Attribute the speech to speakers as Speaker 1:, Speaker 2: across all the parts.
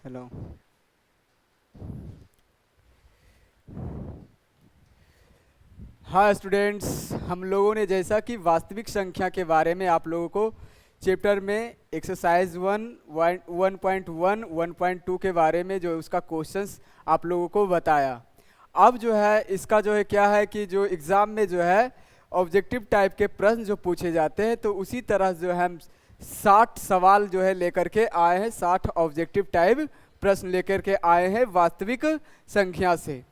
Speaker 1: Hello. हाँ students, हम लोगों ने जैसा कि वास्तविक संख्या के बारे में आप लोगों को चैप्टर में एक्सरसाइज 1.1 1.2 के बारे में जो उसका क्वेश्चंस आप लोगों को बताया। अब जो है इसका जो है क्या है कि जो एग्ज़ाम में जो है ऑब्जेक्टिव टाइप के प्रश्न जो पूछे जाते हैं, तो उसी तरह जो है हम 60 सवाल जो है लेकर के आए हैं, 60 ऑब्जेक्टिव टाइप प्रश्न लेकर के आए हैं वास्तविक संख्या से।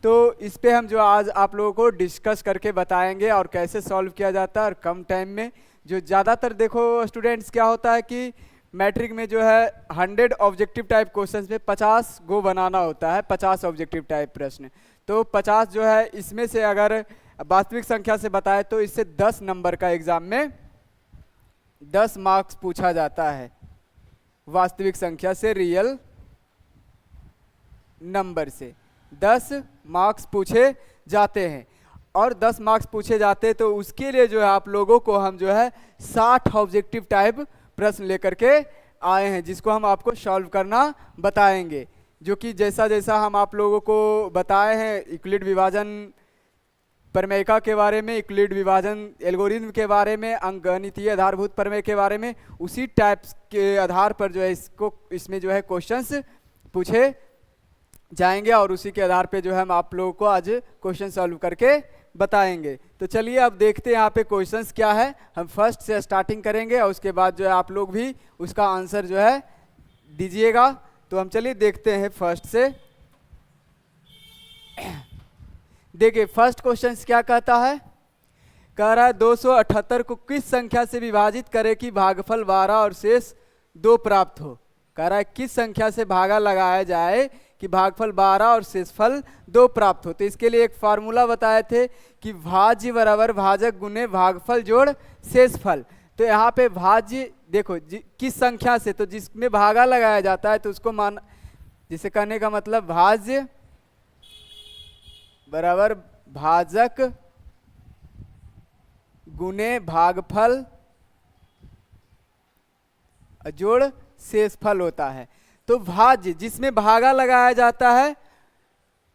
Speaker 1: तो इस पे हम जो आज आप लोगों को डिस्कस करके बताएंगे और कैसे सॉल्व किया जाता है और कम टाइम में। जो ज़्यादातर देखो स्टूडेंट्स क्या होता है कि मैट्रिक में जो है 100 ऑब्जेक्टिव टाइप क्वेश्चंस में 50 गो बनाना होता है, 50 ऑब्जेक्टिव टाइप प्रश्न। तो 50 जो है इसमें से अगर वास्तविक संख्या से बताए तो इससे 10 नंबर का एग्जाम में 10 मार्क्स पूछा जाता है वास्तविक संख्या से, रियल नंबर से 10 मार्क्स पूछे जाते हैं। और 10 मार्क्स पूछे जाते हैं तो उसके लिए जो है आप लोगों को हम जो है 60 ऑब्जेक्टिव टाइप प्रश्न लेकर के आए हैं, जिसको हम आपको सॉल्व करना बताएंगे। जो कि जैसा जैसा हम आप लोगों को बताए हैं यूक्लिड विभाजन प्रमेयिका के बारे में, यूक्लिड विभाजन एल्गोरिथम के बारे में, अंकगणितीय आधारभूत प्रमेय के बारे में, उसी टाइप्स के आधार पर जो है इसमें जो है क्वेश्चंस पूछे जाएंगे और उसी के आधार पे जो है हम आप लोगों को आज क्वेश्चन सॉल्व करके बताएंगे। तो चलिए अब देखते हैं यहाँ पे क्वेश्चंस क्या है। हम फर्स्ट से स्टार्टिंग करेंगे और उसके बाद जो है आप लोग भी उसका आंसर जो है दीजिएगा। तो हम चलिए देखते हैं फर्स्ट से। देखिए फर्स्ट क्वेश्चन क्या कहता है। कह रहा है 278 को किस संख्या से विभाजित करें कि भागफल 12 और शेष 2 प्राप्त हो। कह रहा है किस संख्या से भागा लगाया जाए कि भागफल 12 और शेषफल 2 प्राप्त हो। तो इसके लिए एक फार्मूला बताए थे कि भाज्य बराबर भाजक गुने भागफल जोड़ शेषफल। तो यहाँ पे भाज्य देखो किस संख्या से, तो जिसमें भागा लगाया जाता है तो उसको मान, जिसे कहने का मतलब भाज्य बराबर भाजक गुने भागफल जोड़ शेषफल होता है। तो भाज्य जिसमें भागा लगाया जाता है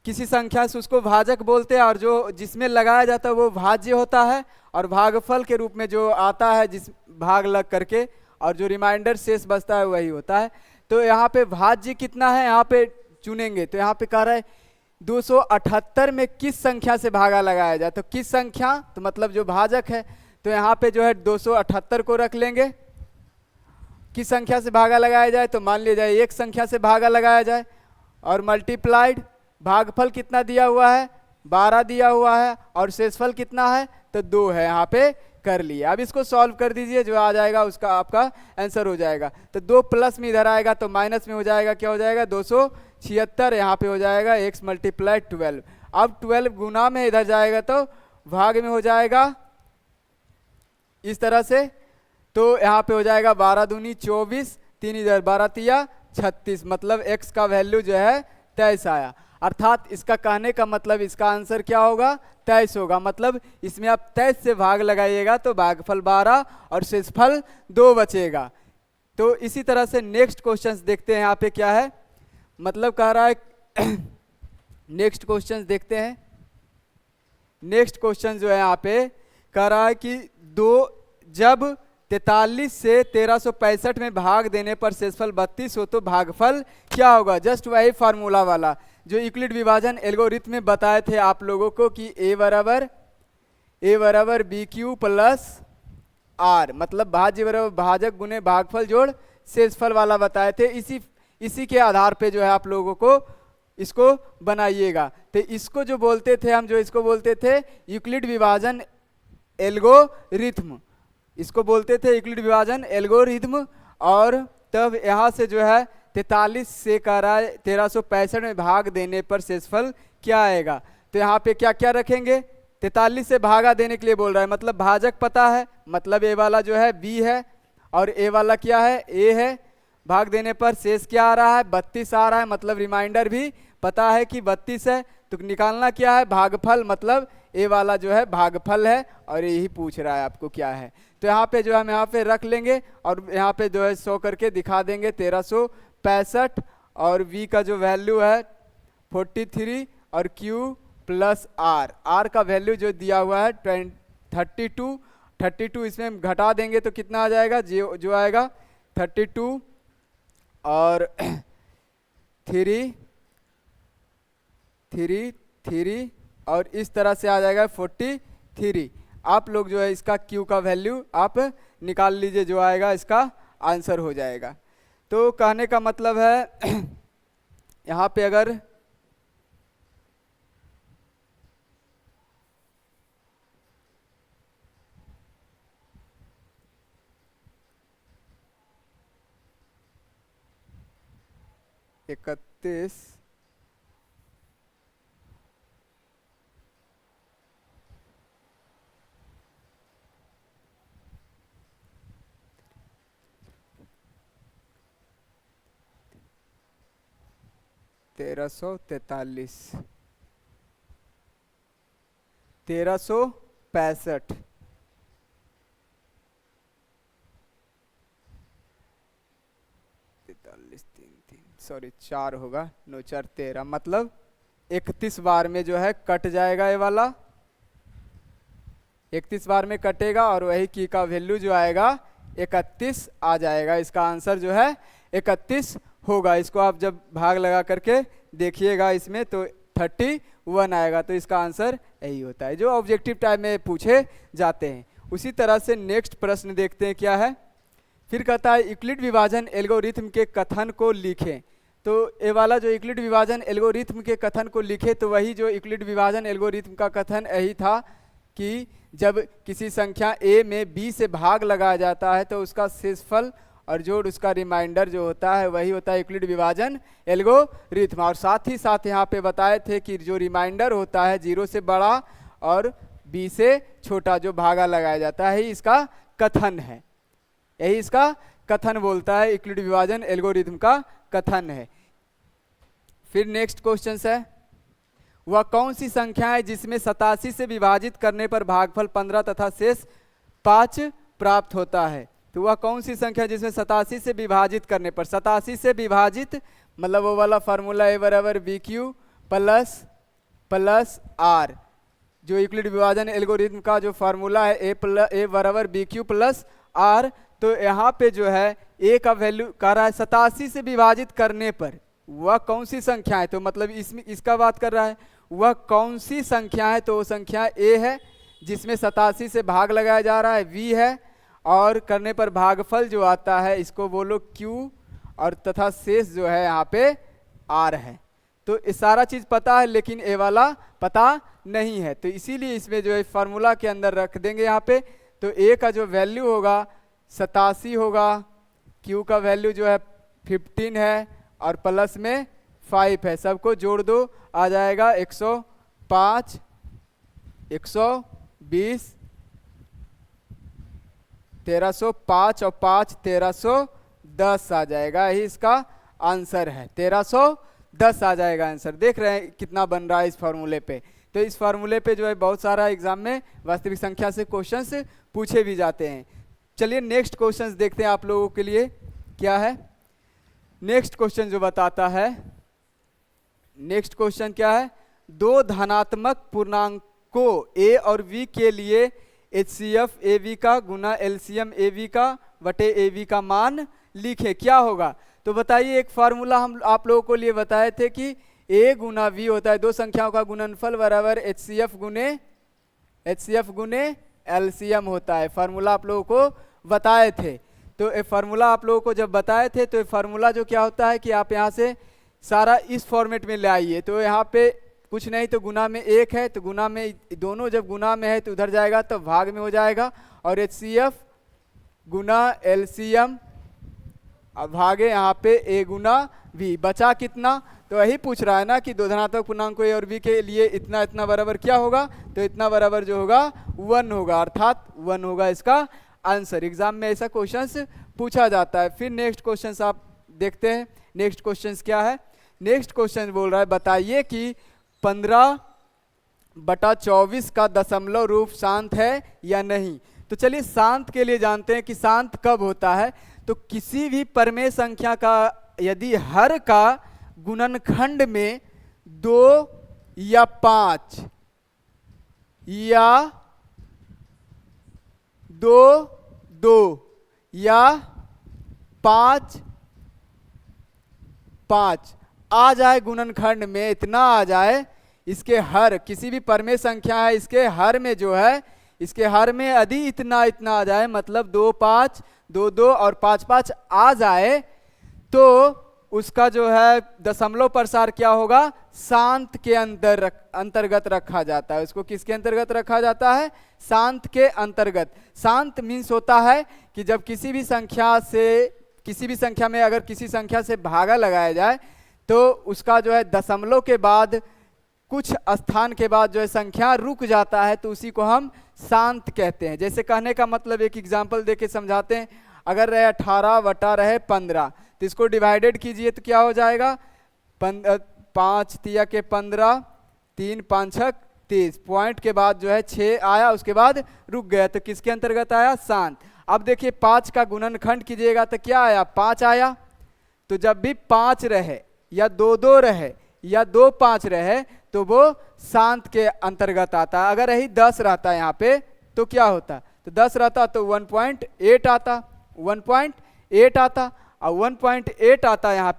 Speaker 1: किसी संख्या से उसको भाजक बोलते हैं, और जो जिसमें लगाया जाता है वो भाज्य होता है, और भागफल के रूप में जो आता है जिस भाग लग करके और जो रिमाइंडर शेष बचता है वही होता है। तो यहाँ पे भाज्य कितना है यहाँ पे चुनेंगे। तो यहाँ पे कह रहा है 278 में किस संख्या से भागा लगाया जाए। तो किस संख्या, तो मतलब जो भाजक है, तो यहाँ पे जो है 278 को रख लेंगे। किस संख्या से भागा लगाया जाए, तो मान लिया जाए एक संख्या से भागा लगाया जाए, और मल्टीप्लाइड भागफल कितना दिया हुआ है 12 दिया हुआ है, और शेषफल कितना है तो 2 है, यहाँ पे कर लिए। अब इसको सॉल्व कर दीजिए, जो आ जाएगा उसका आपका आंसर हो जाएगा। तो 2 प्लस में इधर आएगा तो माइनस में हो जाएगा, क्या हो जाएगा 276, यहाँ पे हो जाएगा x मल्टीप्लाई 12। अब 12 गुना में इधर जाएगा तो भाग में हो जाएगा इस तरह से। तो यहाँ पे हो जाएगा 12 दूनी 24, 3 इधर 12 तिया 36, मतलब x का वैल्यू जो है 23 आया। अर्थात इसका कहने का मतलब इसका आंसर क्या होगा 23 होगा। मतलब इसमें आप 23 से भाग लगाइएगा तो भागफल 12 और शेषफल 2 बचेगा। तो इसी तरह से नेक्स्ट क्वेश्चन देखते हैं यहाँ पे क्या है। मतलब कह रहा है नेक्स्ट क्वेश्चन देखते हैं। नेक्स्ट क्वेश्चन जो है यहाँ पे कह रहा है कि जब 43 से 1365 में भाग देने पर शेषफल 32 हो तो भागफल क्या होगा। जस्ट वही फार्मूला वाला जो यूक्लिड विभाजन एल्गोरिथम में बताए थे आप लोगों को कि a बराबर बी क्यू प्लस आर, मतलब भाज्य बराबर भाजक गुने भागफल जोड़ शेषफल वाला बताए थे। इसी के आधार पे जो है आप लोगों को इसको बनाइएगा। तो इसको जो बोलते थे हम, जो इसको बोलते थे यूक्लिड विभाजन एल्गोरिथम, इसको बोलते थे यूक्लिड विभाजन एल्गोरिथम। और तब यहाँ से जो है 43 से कह रहा है 1365 में भाग देने पर शेषफल क्या आएगा। तो यहाँ पे क्या क्या रखेंगे, 43 से भागा देने के लिए बोल रहा है, मतलब भाजक पता है, मतलब ए वाला जो है बी है और ए वाला क्या है ए है। भाग देने पर शेष क्या आ रहा है 32 आ रहा है, मतलब रिमाइंडर भी पता है कि 32 है। तो निकालना क्या है भागफल, मतलब ए वाला जो है भागफल है और यही पूछ रहा है आपको क्या है। तो यहाँ पे जो हम यहाँ पे रख लेंगे और यहाँ पे जो है 100 करके दिखा देंगे 1365 और v का जो वैल्यू है 43 और q प्लस r, r का वैल्यू जो दिया हुआ है 32 इसमें घटा देंगे तो कितना आ जाएगा, जो आएगा 32 और 3 और इस तरह से आ जाएगा 43। आप लोग जो है इसका q का वैल्यू आप निकाल लीजिए, जो आएगा इसका आंसर हो जाएगा। तो कहने का मतलब है यहाँ पे अगर इकतीस 1365 सॉरी 4 होगा, 9 4 13, मतलब 31 बार में जो है कट जाएगा ये वाला, 31 बार में कटेगा और वही की का वैल्यू जो आएगा 31 आ जाएगा। इसका आंसर जो है 31 होगा। इसको आप जब भाग लगा करके देखिएगा इसमें तो 31 आएगा। तो इसका आंसर यही होता है जो ऑब्जेक्टिव टाइप में पूछे जाते हैं। उसी तरह से नेक्स्ट प्रश्न देखते हैं क्या है। फिर कहता है यूक्लिड विभाजन एल्गोरिथम के कथन को लिखें। तो ये वाला जो यूक्लिड विभाजन एल्गोरिथम के कथन को लिखे, तो वही जो यूक्लिड विभाजन एल्गोरिथम का कथन यही था कि जब किसी संख्या a में b से भाग लगाया जाता है तो उसका शेषफल और जोड़ उसका रिमाइंडर जो होता है वही होता है यूक्लिड विभाजन एल्गोरिथम। और साथ ही साथ यहाँ पे बताए थे कि जो रिमाइंडर होता है 0 से बड़ा और b से छोटा जो भागा लगाया जाता है इसका कथन है, यही इसका कथन बोलता है, यूक्लिड विभाजन एल्गोरिथम का कथन है। फिर नेक्स्ट क्वेश्चन है, वह कौन सी संख्या है जिसमें 87 से विभाजित करने पर भागफल 15 तथा शेष 5 प्राप्त होता है। तो वह कौन सी संख्या है जिसमें 87 से विभाजित करने पर, 87 से विभाजित मतलब वो वाला फार्मूला a बराबर बी क्यू प्लस आर, जो यूक्लिड विभाजन एल्गोरिथम का जो फार्मूला है a बराबर बी क्यू प्लस आर। तो यहाँ पे जो है a का वैल्यू कह रहा है 87 से विभाजित करने पर वह कौन सी संख्या है, तो मतलब इसमें इसका बात कर रहा है वह कौन सी संख्या है। तो वो संख्या a है जिसमें 87 से भाग लगाया जा रहा है, v है और करने पर भागफल जो आता है इसको बोलो q और तथा शेष जो है यहाँ पे r है। तो ये सारा चीज पता है लेकिन a वाला पता नहीं है, तो इसीलिए इसमें जो है फार्मूला के अंदर रख देंगे यहाँ पे। तो a का जो वैल्यू होगा 87 होगा, q का वैल्यू जो है 15 है और प्लस में 5 है, सबको जोड़ दो आ जाएगा 105, 120, 1305 और 5 1310 आ जाएगा, यही इसका आंसर है। 1310 आ जाएगा आंसर। देख रहे हैं कितना बन रहा है इस फार्मूले पे। तो इस फार्मूले पे जो है बहुत सारा एग्जाम में वास्तविक संख्या से क्वेश्चंस पूछे भी जाते हैं। चलिए नेक्स्ट क्वेश्चंस देखते हैं आप लोगों के लिए क्या है। नेक्स्ट क्वेश्चन जो बताता है, नेक्स्ट क्वेश्चन क्या है, दो धनात्मक पूर्णांकों a और v के लिए HCF av का गुना LCM av का बटे av का मान लिखें, क्या होगा। तो बताइए एक फार्मूला हम आप लोगों को लिए बताए थे कि a गुना v होता है दो संख्याओं का गुणनफल बराबर HCF गुने LCM होता है। फार्मूला आप लोगों को बताए थे। तो ये फार्मूला आप लोगों को जब बताए थे तो ये फार्मूला जो क्या होता है कि आप यहाँ से सारा इस फॉर्मेट में ले आइए। तो यहाँ पे कुछ नहीं तो गुना में 1 है, तो गुना में दोनों जब गुना में है तो उधर जाएगा तो भाग में हो जाएगा और HCF गुना LCM अब भागे यहाँ पे a गुना v, बचा कितना। तो यही पूछ रहा है ना कि दो धनात्मक पूर्णांक a और v के लिए इतना इतना बराबर क्या होगा, तो इतना बराबर जो होगा 1 होगा, अर्थात 1 होगा इसका आंसर। एग्जाम में ऐसा क्वेश्चंस पूछा जाता है। फिर नेक्स्ट क्वेश्चंस आप देखते हैं। नेक्स्ट क्वेश्चंस क्या है, नेक्स्ट क्वेश्चन बोल रहा है बताइए कि 15/24 का दशमलव रूप शांत है या नहीं। तो चलिए शांत के लिए जानते हैं कि शांत कब होता है। तो किसी भी परमेय संख्या का यदि हर का गुणनखंड में 2 या 5 या 2 2 या 5 5 आ जाए गुणनखंड में, इतना आ जाए, इसके हर किसी भी परमेय संख्या है इसके हर में जो है, इसके हर में यदि इतना इतना आ जाए, मतलब 2 5 2 2 और 5 5 आ जाए, तो उसका जो है दशमलव प्रसार क्या होगा, शांत के अंतर्गत रखा जाता है। उसको किसके अंतर्गत रखा जाता है, शांत के अंतर्गत। शांत मीन्स होता है कि जब किसी भी संख्या में अगर किसी संख्या से भागा लगाया जाए तो उसका जो है दशमलव के बाद कुछ स्थान के बाद जो है संख्या रुक जाता है, तो उसी को हम शांत कहते हैं। जैसे कहने का मतलब एक एग्जाम्पल देके समझाते हैं। अगर रहे 18 बटा रहे 15, तो इसको डिवाइडेड कीजिए तो क्या हो जाएगा, 5 तिया के 15, 3 5 6 30, पॉइंट के बाद जो है 6 आया, उसके बाद रुक गया, तो किसके अंतर्गत आया, शांत। अब देखिए 5 का गुणनखंड कीजिएगा तो क्या आया, 5 आया। तो जब भी 5 रहे या 2 2 रहे या 2 5 रहे तो वो शांत के अंतर्गत आता है। अगर यही 10 रहता यहाँ पे तो क्या होता, तो 10 रहता तो 1.8 आता, 1.8 आता, और 1.8 आता यहाँ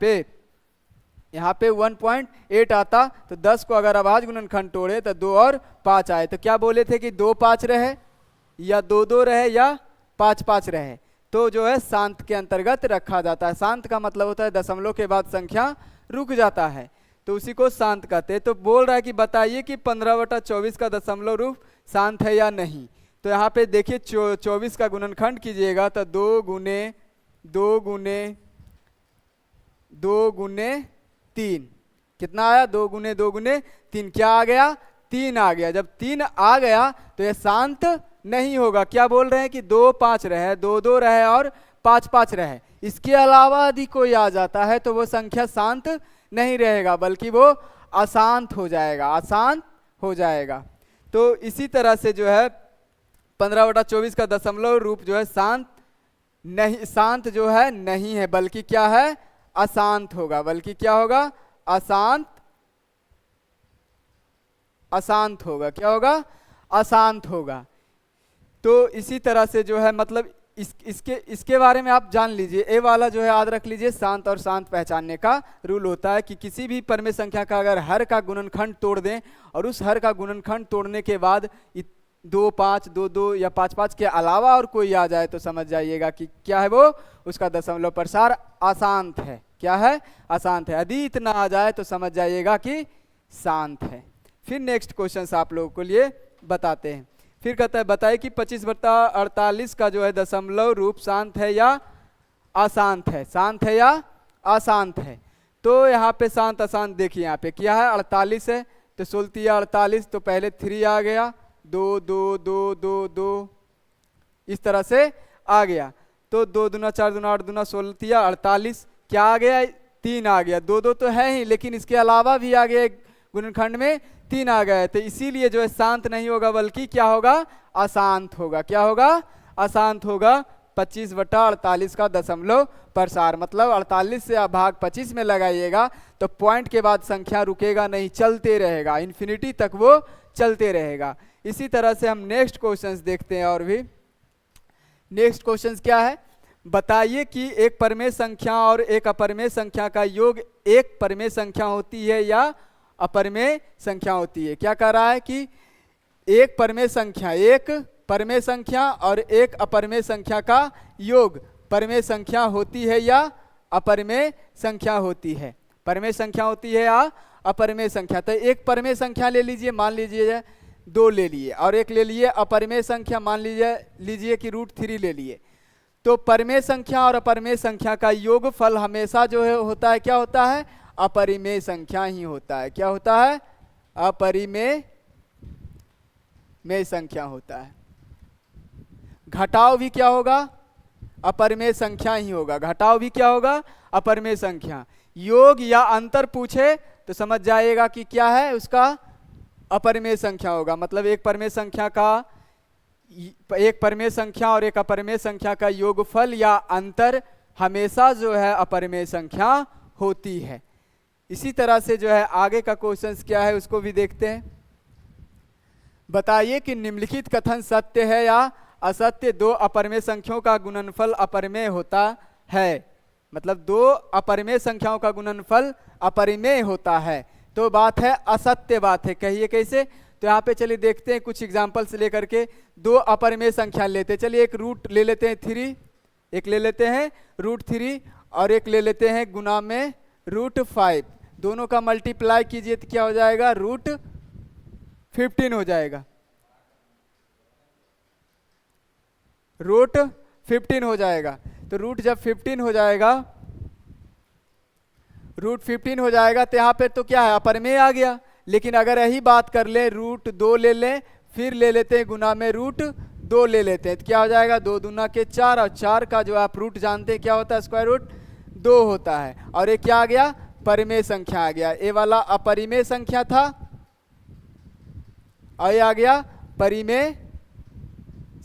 Speaker 1: पे 1.8 आता। तो 10 को अगर अभाज्य गुणनखंड तोड़े तो 2 और 5 आए, तो क्या बोले थे कि 2 5 रहे या 2 2 रहे या 5 5 रहे, तो जो है शांत के अंतर्गत रखा जाता है। शांत का मतलब होता है दशमलव के बाद संख्या रुक जाता है, तो उसी को शांत कहते हैं। तो बोल रहा है कि बताइए कि 15/24 का दशमलव रूप शांत है या नहीं। तो यहाँ पे देखिए 24 का गुणनखंड कीजिएगा तो 2 गुने 2 गुने 2 गुने 3 कितना आया, 2 गुने 2 गुने 3 क्या आ गया, 3 आ गया। जब 3 आ गया तो यह शांत नहीं होगा। क्या बोल रहे हैं कि 2 5 रहे, 2 2 रहे और 5 5 रहे, इसके अलावा यदि कोई आ जाता है तो वो संख्या शांत नहीं रहेगा बल्कि वो अशांत हो जाएगा, अशांत हो जाएगा। तो इसी तरह से जो है 15/24 का दशमलव रूप जो है शांत जो है नहीं है, बल्कि क्या है, अशांत होगा। बल्कि क्या होगा, अशांत होगा। क्या होगा, अशांत होगा। तो इसी तरह से जो है मतलब इसके बारे में आप जान लीजिए। ए वाला जो है याद रख लीजिए, शांत और शांत पहचानने का रूल होता है कि किसी भी परमेय संख्या का अगर हर का गुणनखंड तोड़ दें और उस हर का गुणनखंड तोड़ने के बाद 2 5 2 2 या 5 5 के अलावा और कोई आ जाए तो समझ जाइएगा कि क्या है, वो उसका दशमलव प्रसार अशांत है। क्या है, अशांत है। यदि इतना आ जाए तो समझ जाइएगा कि शांत है। फिर नेक्स्ट क्वेश्चन आप लोगों को लिए बताते हैं। फिर कहता है बताइए कि 25/48 का जो है दशमलव रूप शांत है या अशांत है, शांत है या अशांत है। तो यहाँ पे शांत अशांत देखिए, यहाँ पे क्या है, 48 है तो 16 या 48, तो पहले 3 आ गया, 2 2 2 2 2 इस तरह से आ गया। तो 2 दूना 4 दूना 8 दूना 16 या 48, क्या आ गया, 3 आ गया। 2 2 तो है ही, लेकिन इसके अलावा भी आ गया, गुणनखंड में 3 आ गए, तो इसीलिए जो है शांत नहीं होगा बल्कि क्या होगा, अशांत होगा। क्या होगा, अशांत होगा। 25/48 का दशमलव प्रसार, मतलब 48 से आप भाग 25 में लगाइएगा तो पॉइंट के बाद संख्या रुकेगा नहीं, चलते रहेगा, इन्फिनिटी तक वो चलते रहेगा। इसी तरह से हम नेक्स्ट क्वेश्चंस देखते हैं। और भी नेक्स्ट क्वेश्चंस क्या है, बताइए कि एक परमेय संख्या और एक अपरमेय संख्या का योग एक परमेय संख्या होती है या अपरमेय संख्या होती है। क्या कह रहा है कि एक परमेय संख्या और एक अपरमेय संख्या का योग परमेय संख्या होती है या अपरमेय संख्या होती है। परमेय संख्या होती है या अपरमेय संख्या। तो एक परमेय संख्या ले लीजिए, मान लीजिए 2 ले लिए, और एक ले लिए अपरमेय संख्या, मान लीजिए कि √3 ले लिए। तो परमेय संख्या और अपरमेय संख्या का योगफल हमेशा जो है होता है, क्या होता है, अपरिमेय संख्या ही होता है। क्या होता है, अपरिमेय संख्या होता है। घटाव भी क्या होगा, अपरिमेय संख्या ही होगा। घटाव भी क्या होगा, अपरिमेय संख्या। योग या अंतर पूछे तो समझ जाइएगा कि क्या है, उसका अपरिमेय संख्या होगा। मतलब एक परमेय संख्या और एक अपरिमेय संख्या का योगफल या अंतर हमेशा जो है अपरिमेय संख्या होती है। इसी तरह से जो है आगे का क्वेश्चंस क्या है उसको भी देखते हैं। बताइए कि निम्नलिखित कथन सत्य है या असत्य। दो अपरिमेय संख्याओं का गुणनफल अपरिमेय होता है। मतलब दो अपरिमेय संख्याओं का गुणनफल अपरिमेय होता है, तो बात है असत्य बात है। कहिए कैसे? तो यहाँ पे चलिए देखते हैं कुछ एग्जाम्पल्स लेकर के। दो अपरिमेय संख्या लेते हैं, चलिए एक रूट ले लेते हैं 3, एक ले लेते हैं √3 और एक ले लेते हैं गुना में √5। दोनों का मल्टीप्लाई कीजिए तो क्या हो जाएगा? √15 हो जाएगा। √15 हो जाएगा। तो रूट जब 15 हो जाएगा, √15 हो जाएगा तो यहाँ पे तो क्या है? अपरिमेय आ गया। लेकिन अगर यही बात कर ले √2 ले लें, फिर ले लेते हैं गुना में √2 ले लेते हैं तो क्या हो जाएगा? 2 दूना के 4 और 4 का जो आप रूट जानते हैं क्या होता है? स्क्वायर रूट 2 होता है। और ये क्या आ गया? परिमेय संख्या आ गया। ये वाला अपरिमेय संख्या था और ये आ गया परिमेय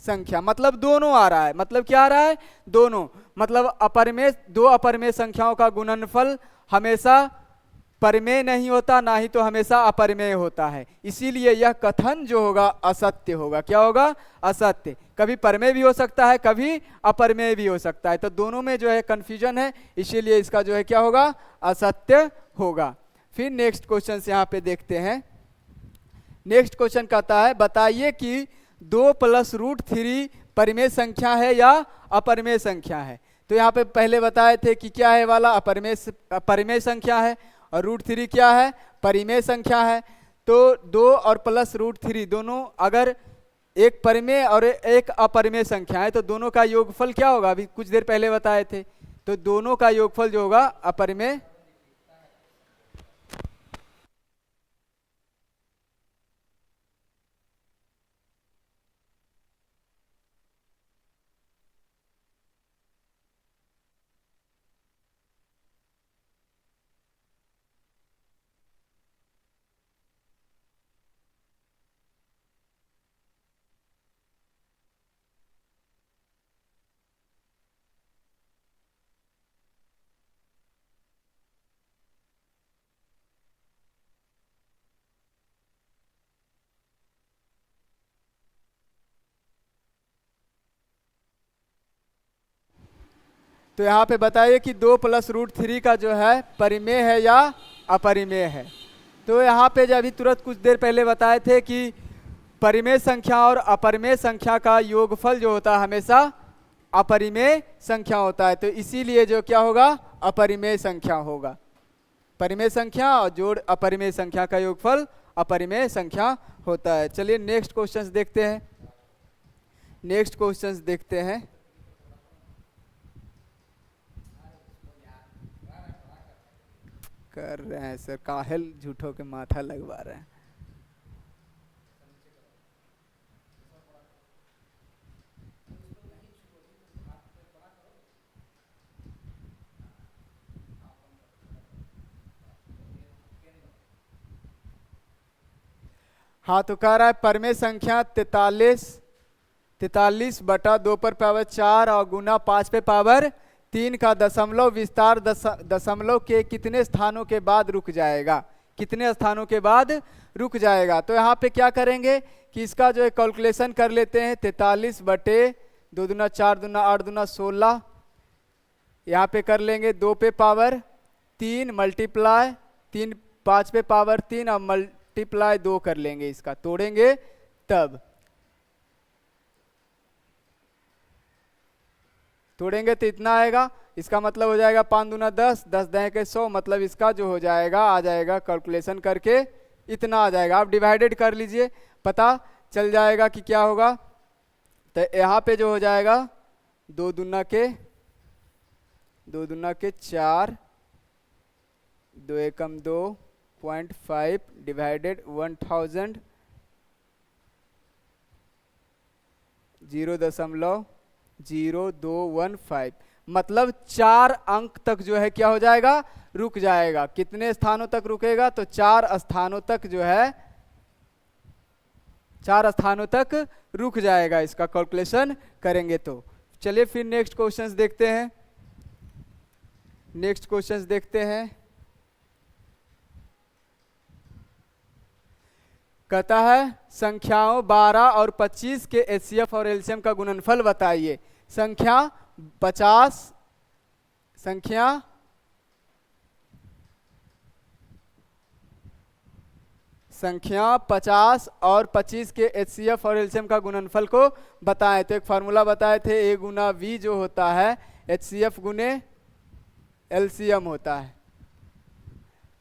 Speaker 1: संख्या। मतलब दोनों आ रहा है। मतलब क्या आ रहा है? दोनों। मतलब अपरिमेय, दो अपरिमेय संख्याओं का गुणनफल हमेशा परिमेय नहीं होता, ना ही तो हमेशा अपरिमेय होता है। इसीलिए यह कथन जो होगा असत्य होगा। क्या होगा? असत्य। कभी परिमेय भी हो सकता है, कभी अपरिमेय भी हो सकता है। तो दोनों में जो है कंफ्यूजन है, इसीलिए इसका जो है क्या होगा? असत्य होगा। फिर नेक्स्ट क्वेश्चन यहाँ पे देखते हैं। नेक्स्ट क्वेश्चन कहता है बताइए कि 2 + √3 परिमेय संख्या है या अपरिमेय संख्या है। तो यहाँ पे पहले बताए थे कि क्या है वाला? अपरिमेय संख्या है। और √3 क्या है? परिमेय संख्या है। तो 2 और प्लस √3 दोनों अगर एक परिमेय और एक अपरिमेय संख्या है तो दोनों का योगफल क्या होगा? अभी कुछ देर पहले बताए थे। तो दोनों का योगफल जो होगा अपरिमेय। तो यहाँ पे बताइए कि 2 + √3 का जो है परिमेय है या अपरिमेय है। तो यहाँ पे जब अभी तुरंत कुछ देर पहले बताए थे कि परिमेय संख्या और अपरिमेय संख्या का योगफल जो होता है हमेशा अपरिमेय संख्या होता है। तो इसीलिए जो क्या होगा? अपरिमेय संख्या होगा। परिमेय संख्या और जोड़ अपरिमेय संख्या का योगफल अपरिमेय संख्या होता है। चलिए नेक्स्ट क्वेश्चंस देखते हैं। नेक्स्ट क्वेश्चंस देखते हैं। कर रहे हैं सर, काहेल झूठों के माथा लगवा रहे हैं। हाँ तो कह रहा है परिमेय संख्या 43 बटा 2 पर पावर 4 और गुना 5 पे पावर 3 का दशमलव विस्तार दशमलव के कितने स्थानों के बाद रुक जाएगा? कितने स्थानों के बाद रुक जाएगा? तो यहाँ पे क्या करेंगे कि इसका जो है कैलकुलेशन कर लेते हैं। 43 बटे 2 दूना 4 दूना 8 दूना 16, यहाँ पे कर लेंगे 2 पे पावर 3 मल्टीप्लाई 3 5 पे पावर 3 और मल्टीप्लाई 2 कर लेंगे। इसका तोड़ेंगे तब तोड़ेंगे तो इतना आएगा। इसका मतलब हो जाएगा 5 दूना 10, 10 दह के 100। मतलब इसका जो हो जाएगा आ जाएगा कैलकुलेशन करके इतना आ जाएगा। आप डिवाइडेड कर लीजिए, पता चल जाएगा कि क्या होगा। तो यहाँ पे जो हो जाएगा 2 दूना के 4, 2 एकम 2.5 डिवाइडेड 1000 0.0215। मतलब 4 अंक तक जो है क्या हो जाएगा? रुक जाएगा। कितने स्थानों तक रुकेगा? तो 4 स्थानों तक जो है 4 स्थानों तक रुक जाएगा। इसका कैलकुलेशन करेंगे तो। चलिए फिर नेक्स्ट क्वेश्चंस देखते हैं। नेक्स्ट क्वेश्चंस देखते हैं। कहता है संख्याओं 12 और 25 के एचसीएफ और एलसीएम का गुणनफल बताइए। संख्या 50 और 25 के एचसीएफ और एलसीएम का गुणनफल को बताएं। तो एक फार्मूला बताए थे, ए गुना वी जो होता है एचसीएफ गुने एलसीएम होता है।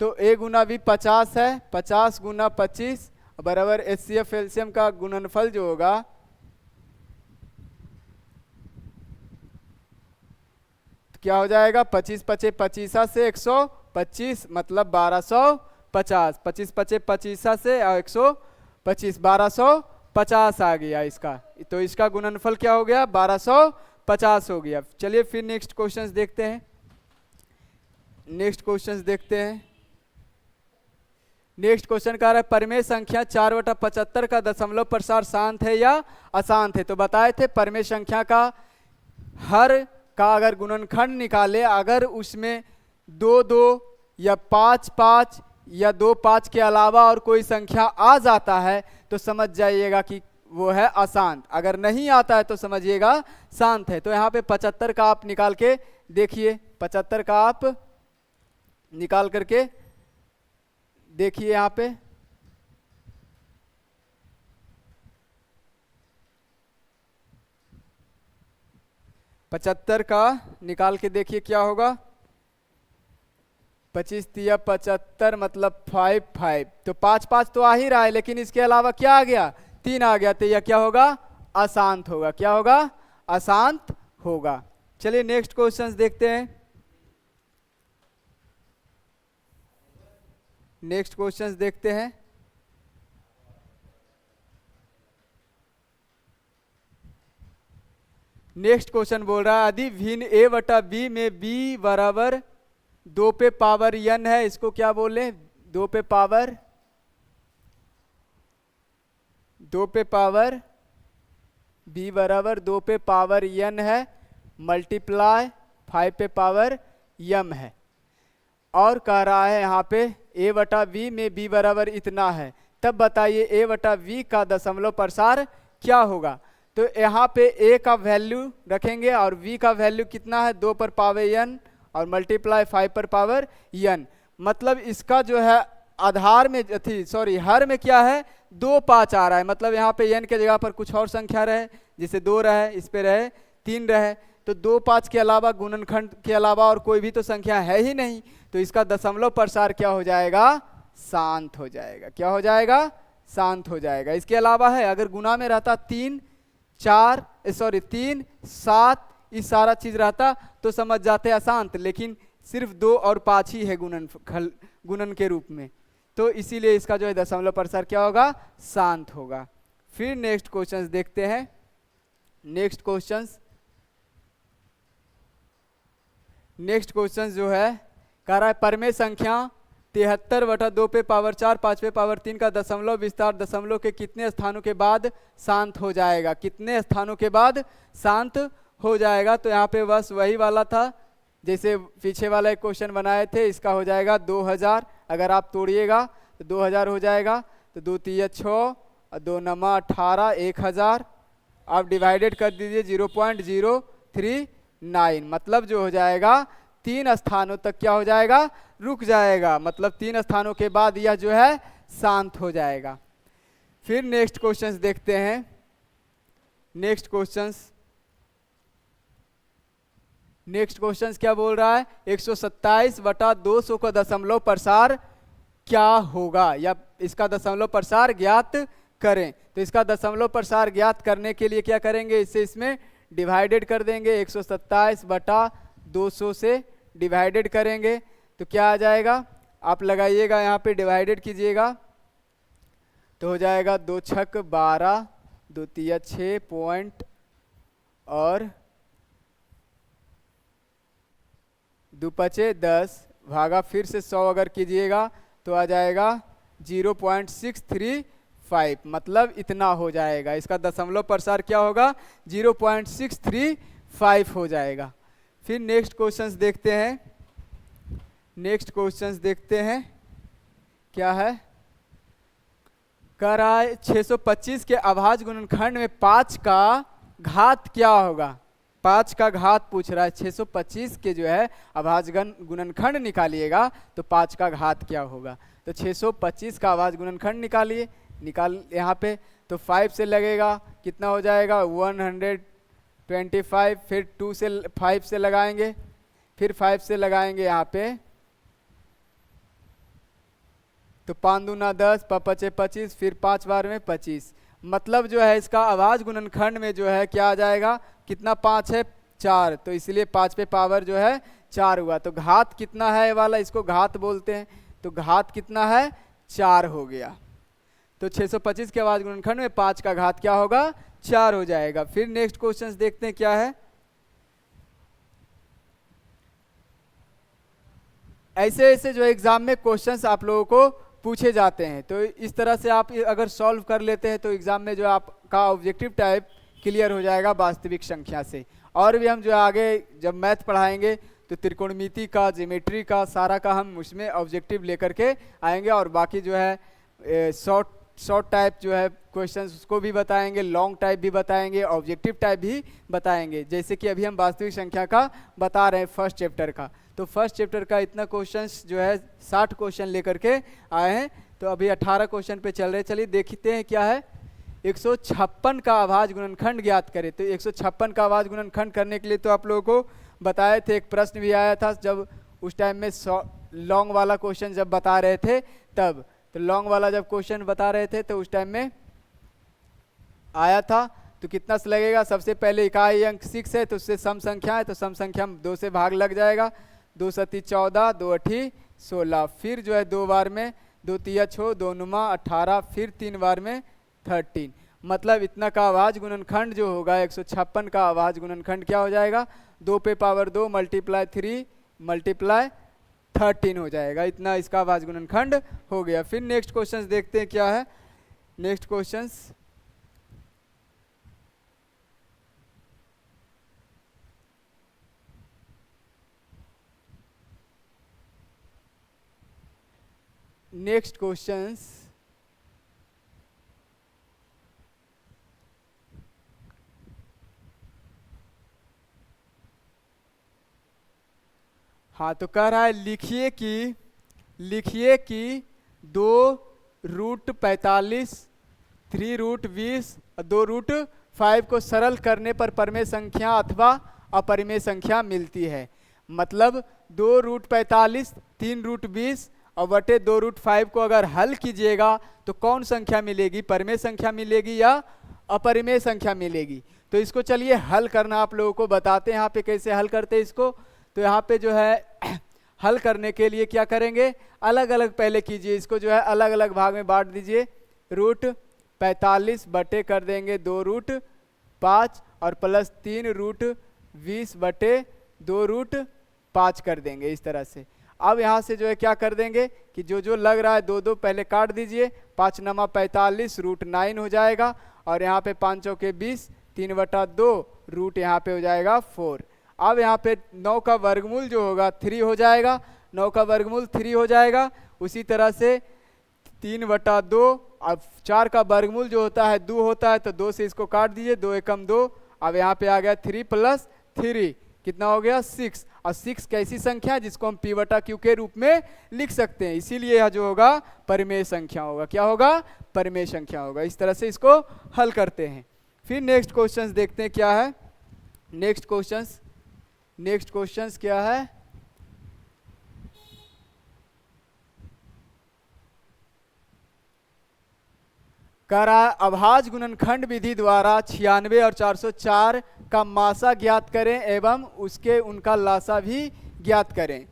Speaker 1: तो ए गुना वी 50 है, 50 गुना 25 बराबर एचसीएफ एलसीएम का गुणनफल जो होगा तो क्या हो जाएगा, 25 पचे 25 से 125 मतलब 1250, 25 पचे 25 से 125 1250 आ गया इसका। तो इसका गुणनफल क्या हो गया, 1250 हो गया। चलिए फिर नेक्स्ट क्वेश्चंस देखते हैं। नेक्स्ट क्वेश्चन कह रहा है परमेय संख्या 4/75 का दशमलव प्रसार शांत है या अशांत है। तो बताए थे परमेय संख्या का हर का अगर गुणनखंड निकाले, अगर उसमें 2-2 या 5-5 या 2-5 के अलावा और कोई संख्या आ जाता है तो समझ जाइएगा कि वो है अशांत, अगर नहीं आता है तो समझिएगा शांत है। तो यहाँ पे 75 का आप निकाल के देखिए, 75 का आप निकाल करके देखिए यहाँ पे। पचहत्तर का निकाल के देखिए क्या होगा, 25 तिया 75 मतलब 5 तो 5 तो आ ही रहा है, लेकिन इसके अलावा क्या आ गया, 3 आ गया। तो यह क्या होगा, अशांत होगा। क्या होगा, अशांत होगा। चलिए नेक्स्ट क्वेश्चंस देखते हैं। नेक्स्ट क्वेश्चन बोल रहा है यदि भिन्न a बटा b में b बराबर 2 पे पावर n है, इसको क्या बोले, 2 पे पावर b बराबर 2 पे पावर n है मल्टीप्लाई 5 पे पावर m है, और कह रहा है यहाँ पे a बटा v में b बराबर इतना है, तब बताइए a बटा v का दशमलव प्रसार क्या होगा। तो यहाँ पे a का वैल्यू रखेंगे और v का वैल्यू कितना है, 2 पर पावर n और मल्टीप्लाई 5 पर पावर n। मतलब इसका जो है आधार में हर में क्या है, 2 5 आ रहा है, मतलब यहाँ पे n के जगह पर कुछ और संख्या रहे, जैसे 2 रहे, इस पे रहे 3 रहे, तो 2 5 के अलावा गुणनखंड के अलावा और कोई भी तो संख्या है ही नहीं। तो इसका दशमलव प्रसार क्या हो जाएगा, शांत हो जाएगा। क्या हो जाएगा, शांत हो जाएगा। इसके अलावा है अगर गुना में रहता 3 7 इस सारा चीज रहता तो समझ जाते अशांत, लेकिन सिर्फ 2 और 5 ही है गुणन के रूप में, तो इसीलिए इसका जो है दशमलव प्रसार क्या होगा, शांत होगा। फिर नेक्स्ट क्वेश्चंस देखते हैं। नेक्स्ट क्वेश्चंस जो है कह रहा है परमेय संख्या 73 बटा 2 पे पावर 4 5 पे पावर 3 का दशमलव विस्तार दशमलव के कितने स्थानों के बाद शांत हो जाएगा, कितने स्थानों के बाद शांत हो जाएगा। तो यहाँ पे बस वही वाला था जैसे पीछे वाला एक क्वेश्चन बनाए थे, इसका हो जाएगा 2000, अगर आप तोड़िएगा तो 2000 हो जाएगा, तो 2 3 6 और 2 9 18 1000, आप डिवाइडेड कर दीजिए 0.039, मतलब जो हो जाएगा 3 स्थानों तक क्या हो जाएगा, रुक जाएगा, मतलब 3 स्थानों के बाद यह जो है शांत हो जाएगा। फिर नेक्स्ट क्वेश्चंस देखते हैं। नेक्स्ट क्वेश्चंस क्या बोल रहा है, 127 बटा 200 का दशमलव प्रसार क्या होगा, या इसका दशमलव प्रसार ज्ञात करें। तो इसका दशमलव प्रसार ज्ञात करने के लिए क्या करेंगे, इसे इसमें डिवाइडेड कर देंगे, 127 बटा 200 से डिवाइडेड करेंगे तो क्या आ जाएगा, आप लगाइएगा यहाँ पे डिवाइडेड कीजिएगा तो हो जाएगा 2 छक 12 2 तिया 6 पॉइंट और 2 पचे 10 भागा फिर से 100 अगर कीजिएगा तो आ जाएगा 0.635, मतलब इतना हो जाएगा। इसका दशमलव प्रसार क्या होगा, 0.635 हो जाएगा। फिर नेक्स्ट क्वेश्चंस देखते हैं क्या है, कह रहा है 625 के अभाज्य गुणनखंड में 5 का घात क्या होगा। 5 का घात पूछ रहा है। 625 के जो है अभाज्य गुणनखंड निकालिएगा तो 5 का घात क्या होगा। तो 625 का अभाज्य गुणनखंड निकालिए, यहाँ पे तो 5 से लगेगा, कितना हो जाएगा 125, फिर 2 से 5 से लगाएंगे, फिर 5 से लगाएंगे यहाँ पे तो 5 दूना 10, 5 25, फिर 5 बार में 25। मतलब जो है इसका अभाज्य गुणनखंड में जो है क्या आ जाएगा, कितना 5 है 4, तो इसलिए 5 पे पावर जो है 4 हुआ। तो घात कितना है वाला, इसको घात बोलते हैं, तो घात कितना है 4 हो गया। तो 625 के अभाज्य गुणनखंड में 5 का घात क्या होगा 4 हो जाएगा। फिर नेक्स्ट क्वेश्चन देखते हैं क्या है। ऐसे ऐसे जो एग्जाम में क्वेश्चंस आप लोगों को पूछे जाते हैं, तो इस तरह से आप अगर सॉल्व कर लेते हैं तो एग्जाम में जो आपका ऑब्जेक्टिव टाइप क्लियर हो जाएगा वास्तविक संख्या से। और भी हम जो आगे जब मैथ पढ़ाएंगे तो त्रिकोणमिति का, ज्योमेट्री का, सारा का हम उसमें ऑब्जेक्टिव लेकर के आएंगे, और बाकी जो है शॉर्ट टाइप जो है क्वेश्चंस उसको भी बताएंगे, लॉन्ग टाइप भी बताएंगे, ऑब्जेक्टिव टाइप भी बताएंगे। जैसे कि अभी हम वास्तविक संख्या का बता रहे हैं फर्स्ट चैप्टर का, तो फर्स्ट चैप्टर का इतना क्वेश्चंस जो है 60 क्वेश्चन लेकर के आए हैं, तो अभी 18 क्वेश्चन पे चल रहे। चलिए देखते हैं क्या है। 156 का अभाज्य गुणनखंड ज्ञात करें। तो 156 का अभाज्य गुणनखंड करने के लिए तो आप लोगों को बताए थे, एक प्रश्न भी आया था जब उस टाइम में लॉन्ग वाला क्वेश्चन जब बता रहे थे तब, तो लॉन्ग वाला जब क्वेश्चन बता रहे थे तो उस टाइम में आया था। तो कितना से लगेगा, सबसे पहले इकाई अंक 6 है तो उससे सम संख्या है, तो सम संख्या में 2 से भाग लग जाएगा, 2 सती 14, 2 अठी 16, फिर जो है 2 बार में 2 तिया 6, 2 नुमा 18, फिर 3 बार में 13। मतलब इतना का अभाज्य गुणनखंड जो होगा 156 का अभाज्य गुणनखंड क्या हो जाएगा, 2 पे पावर 2 मल्टीप्लाई 3 मल्टीप्लाई 13 हो जाएगा। इतना इसका अभाज्य गुणनखंड हो गया। फिर नेक्स्ट क्वेश्चन देखते हैं क्या है। नेक्स्ट क्वेश्चन नेक्स्ट क्वेश्चंस हाँ, तो कह रहा है लिखिए कि 2 रूट 45, 3 रूट 20 और 2 रूट 5 को सरल करने पर परिमेय संख्या अथवा अपरिमेय संख्या मिलती है। मतलब 2 रूट 45, 3 रूट 20 और बटे 2 रूट 5 को अगर हल कीजिएगा तो कौन संख्या मिलेगी, परिमेय संख्या मिलेगी या अपरिमेय संख्या मिलेगी। तो इसको चलिए हल करना आप लोगों को बताते हैं यहाँ पे कैसे हल करते हैं इसको। तो यहाँ पे जो है हल करने के लिए क्या करेंगे, अलग अलग पहले कीजिए, इसको जो है अलग अलग भाग में बांट दीजिए। रूट 45 बटे कर देंगे 2 रूट 5 और प्लस 3 रूट 20 बटे 2 रूट 5 कर देंगे इस तरह से। अब यहाँ से जो है क्या कर देंगे कि जो जो लग रहा है 2 2 पहले काट दीजिए, 5 नमा 45 रूट 9 हो जाएगा, और यहाँ पे 5 चौके 20, 3/2 रूट यहाँ पे हो जाएगा 4। अब यहाँ पे 9 का वर्गमूल जो होगा 3 हो जाएगा, 9 का वर्गमूल 3 हो जाएगा। उसी तरह से 3/2, अब 4 का वर्गमूल जो होता है 2 होता है, तो 2 से इसको काट दीजिए, 2 एकम 2। अब यहाँ पे आ गया 3 + 3 कितना हो गया 6। और 6 कैसी संख्या है जिसको हम P/Q के रूप में लिख सकते हैं, इसीलिए यह जो होगा परिमेय संख्या होगा। क्या होगा, परिमेय संख्या होगा। इस तरह से इसको हल करते हैं। फिर नेक्स्ट क्वेश्चंस देखते हैं क्या है। नेक्स्ट क्वेश्चंस क्या है, कह रहा है अभाज्य गुणनखंड विधि द्वारा 96 और 404 का मासा ज्ञात करें एवं उसके उनका लासा भी ज्ञात करें,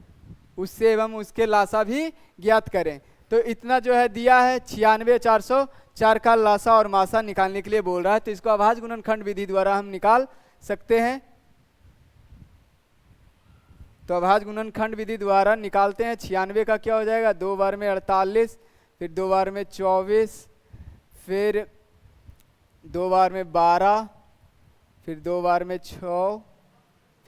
Speaker 1: उससे एवं उसके लासा भी ज्ञात करें। तो इतना जो है दिया है 96 404 का लासा और मासा निकालने के लिए बोल रहा है, तो इसको अभाज्य गुणनखंड विधि द्वारा हम निकाल सकते हैं। तो अभाज्य गुणनखंड विधि द्वारा निकालते हैं। 96 का क्या हो जाएगा, 2 बार में 48, फिर 2 बार में 24, फिर 2 बार में 12, फिर 2 बार में 6,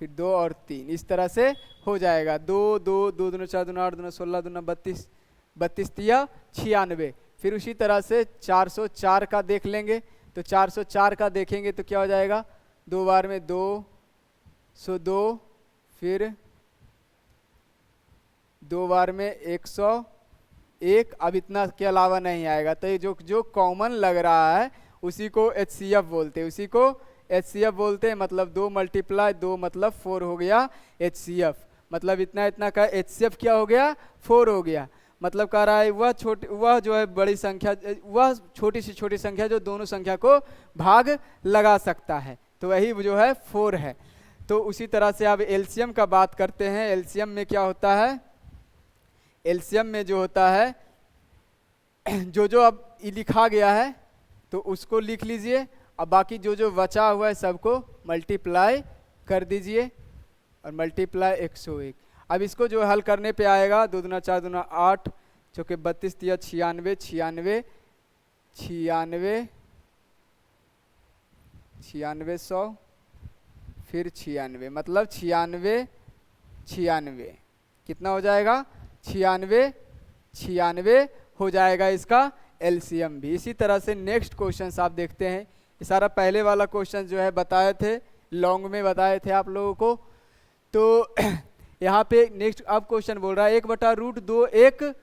Speaker 1: फिर 2 और 3, इस तरह से हो जाएगा। 2 2 2 दूना 4 दूना 8 दूना 16 दूना 32, 32 तिया 96। फिर उसी तरह से 404 का देख लेंगे। तो 404 का देखेंगे तो क्या हो जाएगा, 2 बार में 202, फिर 2 बार में 101। अब इतना के अलावा नहीं आएगा। तो ये जो कॉमन लग रहा है उसी को HCF बोलते हैं, उसी को HCF बोलते हैं। मतलब 2 × 2 मतलब 4 हो गया HCF। मतलब इतना इतना का HCF क्या हो गया, 4 हो गया। मतलब कह रहा है वह जो है बड़ी संख्या, वह छोटी से छोटी संख्या जो दोनों संख्या को भाग लगा सकता है, तो वही जो है 4 है। तो उसी तरह से अब एलसीएम का बात करते हैं। एलसीएम में क्या होता है, एलसीएम में जो होता है जो अब लिखा गया है तो उसको लिख लीजिए। अब बाकी जो बचा हुआ है सबको मल्टीप्लाई कर दीजिए और मल्टीप्लाई 101। अब इसको जो हल करने पे आएगा 2 दूना 4 दूना 8, चौके 32 दिया 96, 96 96 96 100, फिर 96, मतलब 96 96 कितना हो जाएगा, 96 96 हो जाएगा इसका एलसीएम भी। इसी तरह से नेक्स्ट क्वेश्चन आप देखते हैं। ये सारा पहले वाला क्वेश्चन जो है बताए थे, लॉन्ग में बताए थे आप लोगों को। तो यहाँ पे नेक्स्ट अब क्वेश्चन बोल रहा है 1/√2 एक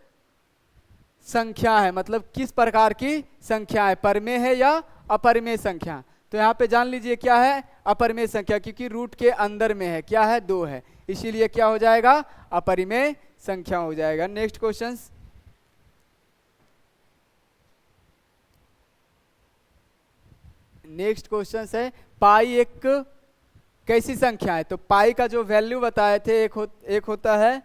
Speaker 1: संख्या है, मतलब किस प्रकार की संख्या है, परमेय है या अपरिमेय संख्या। तो यहाँ पे जान लीजिए क्या है, अपरिमेय संख्या, क्योंकि रूट के अंदर में है, क्या है 2 है, इसीलिए क्या हो जाएगा, अपरिमेय संख्या हो जाएगा। नेक्स्ट क्वेश्चन, नेक्स्ट क्वेश्चन है पाई एक कैसी संख्या है। तो पाई का जो वैल्यू बताए थे एक होता है,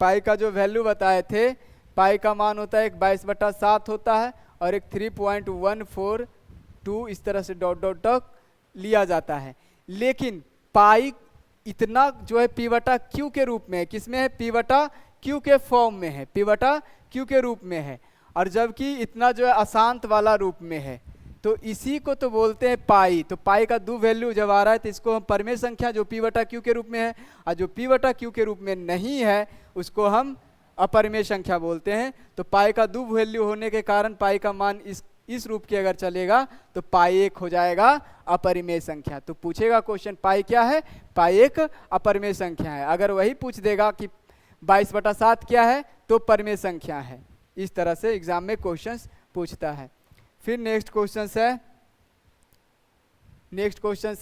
Speaker 1: पाई का जो वैल्यू बताए थे, पाई का मान होता है 22/7 होता है और एक 3.142 इस तरह से डॉट डॉट डॉट लिया जाता है। लेकिन पाई इतना जो है p/q के रूप में है, किसमें है, p/q के फॉर्म में है, p/q के रूप में है, और जबकि इतना जो है अशांत वाला रूप में है। तो इसी को तो बोलते हैं पाई। तो पाई का 2 वैल्यू जब आ रहा है तो इसको हम परमेय संख्या जो p/q के रूप में है, और जो p/q के रूप में नहीं है उसको हम अपरिमेय संख्या बोलते हैं। तो पाई का 2 वैल्यू होने के कारण पाई का मान इस रूप के अगर चलेगा तो पाई 1 हो जाएगा अपरिमेय संख्या। तो पूछेगा क्वेश्चन पाई क्या है, पाई एक अपरिमेय संख्या है। अगर वही पूछ देगा कि 22/7 क्या है तो परमेय संख्या है। इस तरह से एग्जाम में क्वेश्चन पूछता है। फिर नेक्स्ट क्वेश्चन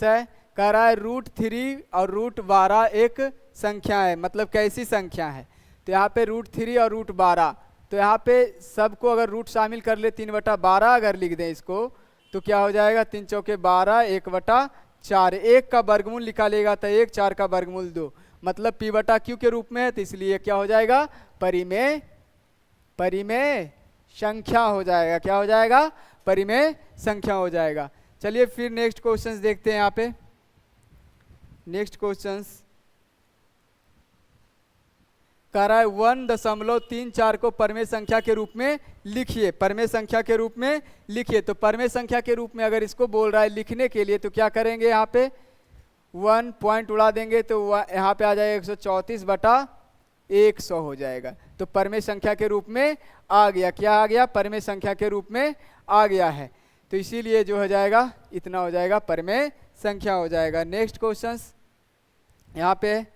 Speaker 1: है, कह रहा है √3 और √12 एक संख्या है, मतलब कैसी संख्या है। तो यहाँ पे √3 और √12, तो यहाँ पे सबको अगर रूट शामिल कर ले 3/12 अगर लिख दें इसको तो क्या हो जाएगा, 3 चौके 12, 1/4, 1 का वर्गमूल निकालेगा तो 1, 4 का वर्गमूल 2, मतलब p/q के रूप में है, तो इसलिए क्या हो जाएगा, परिमेय संख्या हो जाएगा। क्या हो जाएगा, परिमेय संख्या हो जाएगा। चलिए फिर नेक्स्ट क्वेश्चंस देखते हैं। यहाँ पे नेक्स्ट क्वेश्चंस कह रहा है 1.34 को परमेय संख्या के रूप में लिखिए, परमेय संख्या के रूप में लिखिए। तो परमेय संख्या के रूप में अगर इसको बोल रहा है लिखने के लिए तो क्या करेंगे, यहाँ पे 1 पॉइंट उड़ा देंगे तो यहाँ पे आ जाएगा 134/100 हो जाएगा। तो परमेय संख्या के रूप में आ गया, क्या आ गया, परमेय संख्या के रूप में आ गया है। तो इसीलिए जो हो जाएगा इतना हो जाएगा, परमेय संख्या हो जाएगा। नेक्स्ट क्वेश्चन यहाँ पे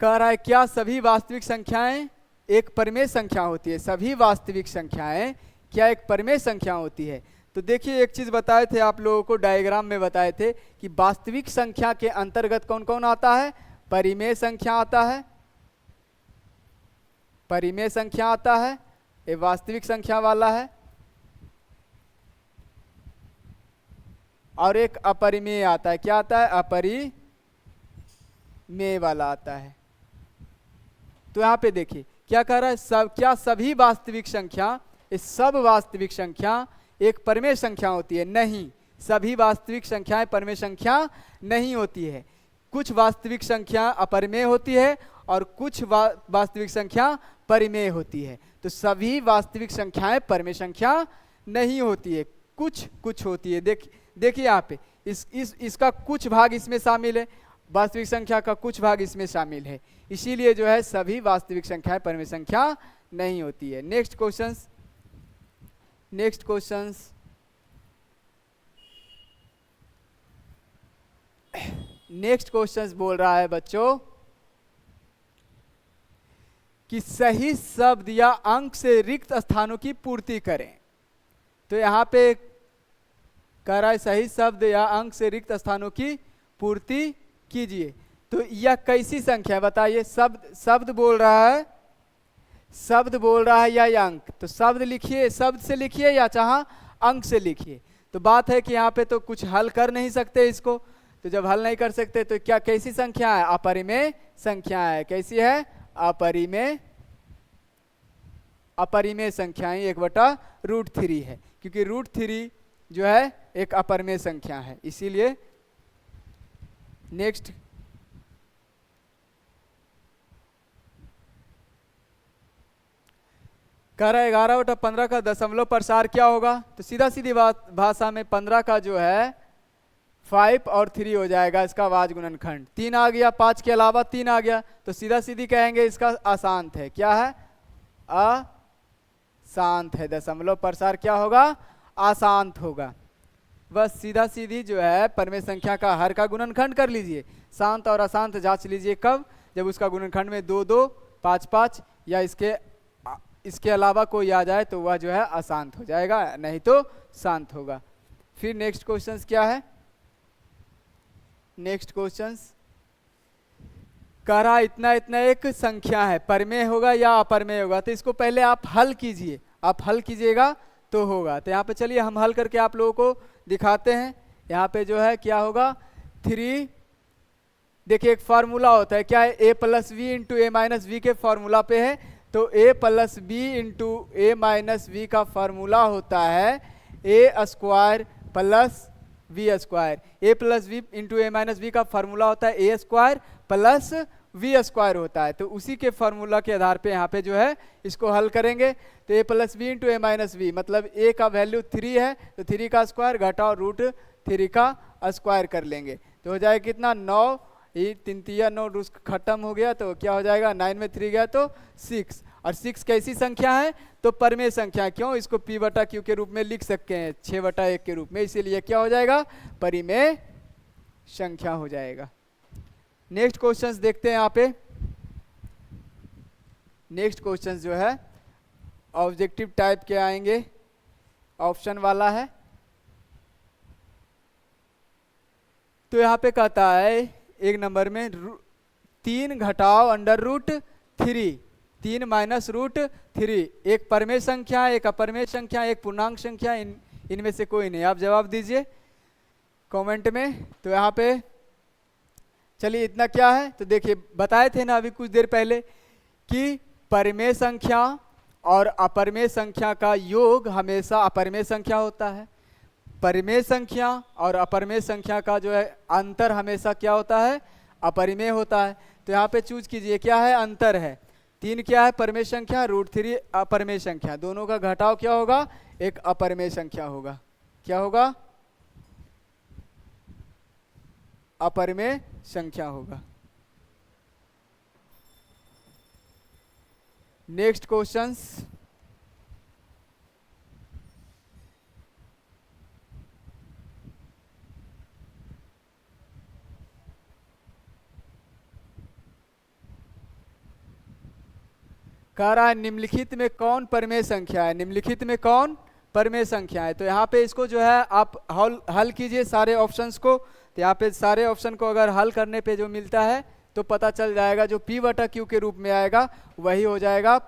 Speaker 1: कह रहा है क्या सभी वास्तविक संख्याएं एक परमेय संख्या होती है, सभी वास्तविक संख्याएं क्या एक परमेय संख्या होती है। तो देखिए एक चीज बताए थे आप लोगों को, डायग्राम में बताए थे कि वास्तविक संख्या के अंतर्गत कौन कौन आता है, परिमेय संख्या आता है, परिमेय संख्या आता है, ये वास्तविक संख्या वाला है, और एक अपरिमेय आता है। क्या आता है, अपरिमेय वाला आता है। तो यहाँ पे देखिए क्या कह रहा है, क्या सभी वास्तविक संख्या, इस सब वास्तविक संख्या एक परमेय संख्या होती है, नहीं, सभी वास्तविक संख्याएं परमेय संख्या नहीं होती है। कुछ वास्तविक संख्या अपरिमेय होती है और कुछ वास्तविक संख्या परिमेय होती है। तो सभी वास्तविक संख्याएं परमेय संख्या नहीं होती है, कुछ होती है। देखिए यहाँ पे इसका कुछ भाग इसमें शामिल है, वास्तविक संख्या का कुछ भाग इसमें शामिल है, इसीलिए जो है सभी वास्तविक संख्याएं परमेय संख्या नहीं होती है। Next questions, next questions, next questions बोल रहा है बच्चों कि सही शब्द या अंक से रिक्त स्थानों की पूर्ति करें। तो यहाँ पे कह रहा है सही शब्द या अंक से रिक्त स्थानों की पूर्ति कीजिए। तो यह कैसी संख्या है बताइए? शब्द बोल रहा है, शब्द बोल रहा है या अंक? तो शब्द लिखिए, शब्द से लिखिए या चाहे अंक से लिखिए। तो बात है कि यहाँ पे तो कुछ हल कर नहीं सकते इसको, तो जब हल नहीं कर सकते तो क्या कैसी संख्या है? अपरिमेय संख्या है। कैसी है? अपरिमेय, अपरिमेय संख्याएं 1/√3 है, क्योंकि √3 जो है एक अपरिमेय संख्या है, इसीलिए। नेक्स्ट, कह रहा है 11/15 का दशमलव प्रसार क्या होगा? तो सीधा सीधी भाषा में 15 का जो है 5 और 3 हो जाएगा इसका वाज गुणनखंड। 3 आ गया, 5 के अलावा 3 आ गया, तो सीधा सीधी कहेंगे इसका अशांत है। क्या है? अशांत है। दशमलव प्रसार क्या होगा? अशांत होगा। बस सीधा सीधी जो है परिमेय संख्या का हर का गुणनखंड कर लीजिए। शांत और अशांत जांच लीजिए कब? जब उसका गुणनखंड में 2 2 5 5 या इसके अलावा कोई आ जाए तो वह जो है अशांत हो जाएगा, नहीं तो शांत होगा। फिर नेक्स्ट क्वेश्चंस क्या है? नेक्स्ट क्वेश्चंस कह रहा इतना इतना एक संख्या है, परिमेय होगा या अपरिमेय होगा? तो इसको पहले आप हल कीजिए, आप हल कीजिएगा तो होगा। तो यहाँ पे चलिए हम हल करके आप लोगों को दिखाते हैं। यहाँ पे जो है क्या होगा? 3, देखिए एक फार्मूला होता है, क्या है? a + v × a - v के फार्मूला पे है। तो a + b × a - v का फार्मूला होता है a² + v²। a + v × a - v का फार्मूला होता है a² + v² होता है। तो उसी के फार्मूला के आधार पे यहाँ पे जो है इसको हल करेंगे। तो a + b × a - v मतलब a का वैल्यू 3 है, तो 3 का स्क्वायर घटाओ √3 का स्क्वायर कर लेंगे, तो हो जाएगा कितना? 9। ये 3 3 9 रूस खत्म हो गया, तो क्या हो जाएगा? 9 में 3 गया तो 6। और 6 कैसी संख्या है? तो परिमेय संख्या। क्यों? इसको p/q के रूप में लिख सकते हैं, 6/1 के रूप में, इसीलिए क्या हो जाएगा? परिमेय संख्या हो जाएगा। नेक्स्ट क्वेश्चंस देखते हैं यहाँ पे। नेक्स्ट क्वेश्चंस जो है ऑब्जेक्टिव टाइप के आएंगे, ऑप्शन वाला है। तो यहाँ पे कहता है एक नंबर में 3 घटाओ √3, 3 - √3, एक परिमेय संख्या, एक अपरिमेय संख्या, एक पूर्णांक संख्या, इनमें से कोई नहीं। आप जवाब दीजिए कमेंट में। तो यहाँ पे चलिए इतना क्या है? तो देखिए बताए थे ना अभी कुछ देर पहले कि परिमेय संख्या और अपरिमेय संख्या का योग हमेशा अपरिमेय संख्या होता है। परिमेय संख्या और अपरिमेय संख्या का जो है अंतर हमेशा क्या होता है? अपरिमेय होता है। तो यहाँ पे चूज कीजिए, क्या है? अंतर है। 3 क्या है? परिमेय संख्या, √3 अपरिमेय संख्या, दोनों का घटाव क्या होगा? एक अपरिमेय संख्या होगा। क्या होगा? अपरिमेय संख्या होगा। नेक्स्ट क्वेश्चंस, कह रहा है निम्नलिखित में कौन परिमेय संख्या है? निम्नलिखित में कौन परिमेय संख्या है? तो यहाँ पे इसको जो है आप हल कीजिए सारे ऑप्शंस को। तो यहाँ पे सारे ऑप्शन को अगर हल करने पे जो मिलता है तो पता चल जाएगा, जो p/q के रूप में आएगा वही हो जाएगा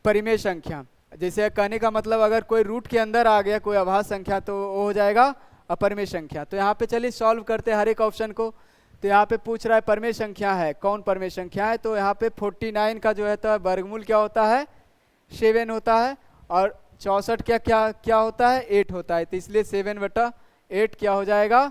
Speaker 1: परिमेय संख्या। जैसे कहने का मतलब अगर कोई रूट के अंदर आ गया कोई अभाज्य संख्या तो वो हो जाएगा अपरिमेय संख्या। तो यहाँ पे चलिए सॉल्व करते हैं हर एक ऑप्शन को। तो यहाँ पे पूछ रहा है परिमेय संख्या है, कौन परिमेय संख्या है? तो यहाँ पे 49 का जो है तो वर्गमूल क्या होता है? 7 होता है, और 64 क्या होता है? 8 होता है। तो इसलिए 7/8 क्या हो जाएगा?